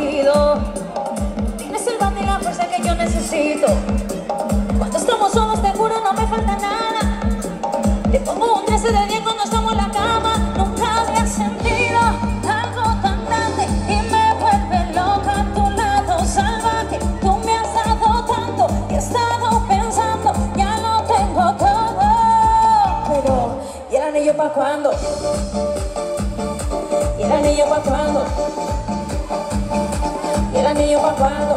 sentido. Tienes el bate y la fuerza que yo necesito. Cuando estamos solos te juro no me falta nada. Te pongo un 13 de 10 cuando estamos en la cama. Nunca había sentido algo tan grande y me vuelve loca a tu lado salvaje. Tú me has dado tanto y he estado pensando, ya lo tengo todo. Pero, ¿y el anillo pa' cuándo? ¿Y el anillo pa' cuándo? ¿Y el anillo pa' cuándo?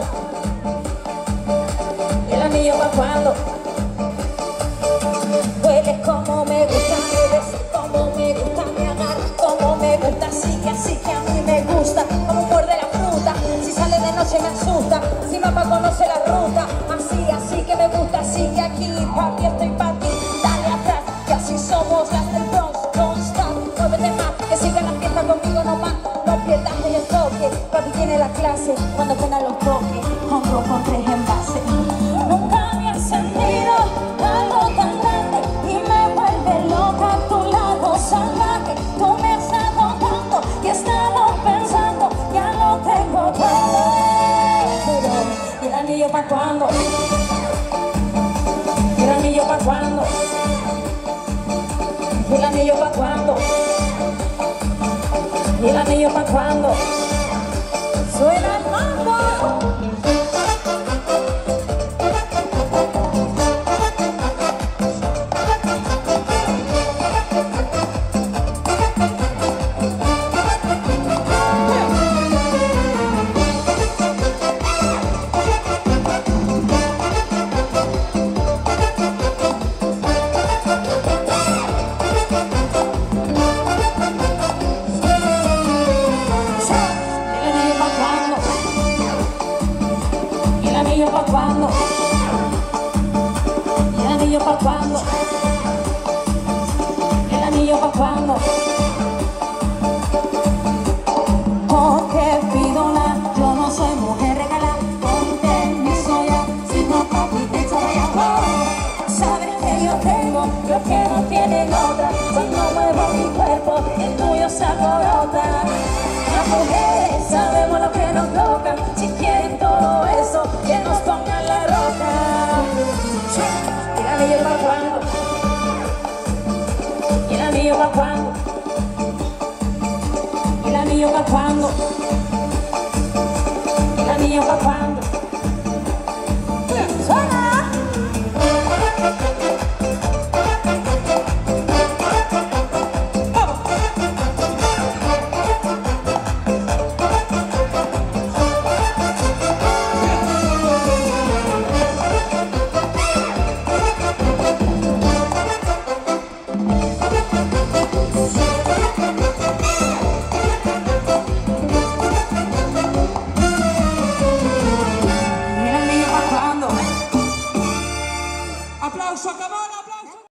¿Y el anillo pa' cuándo? Hueles como me gusta, me besas como me gusta, me agarras como me gusta, así que a mí me gusta, como muerde la fruta, si sale de noche me asusta, si mamá conoce la ruta, así que me gusta, así que aquí, papi, estoy pa' ti, dale atrás, que así somos las del Bronx, don't stop, muévete más, que siga la fiesta conmigo nomás, no pierdas el toque, papi tiene la clase, cuando pena los toques, hongo con 3 envases, nunca había sentido algo tan grande y me vuelve loca a tu lado salvaje, tú me has dado tanto y he estado pensando, ya lo tengo todo, pero ¿y el anillo pa' cuándo? ¿Y el anillo pa' cuándo? ¿Y el anillo pa' cuándo? ¿Y el anillo pa' cuándo? ¡Suena el mambo! ¿Y el anillo pa' cuándo? ¿Y el anillo pa' cuándo? ¿Y el anillo pa' cuándo? Porque pido yo no soy mujer regalada, con permiso ya, si no papi te estoy amor. Sabes que yo tengo lo que no tienen otra, cuando muevo mi cuerpo, el tuyo se alborota. Las mujeres sabemos lo que nos toca, si quieren todo eso, que nos pongan la roca. ¿Y el anillo pa' cuándo? ¿Y el anillo pa' cuándo? ¿Y el anillo pa' cuándo?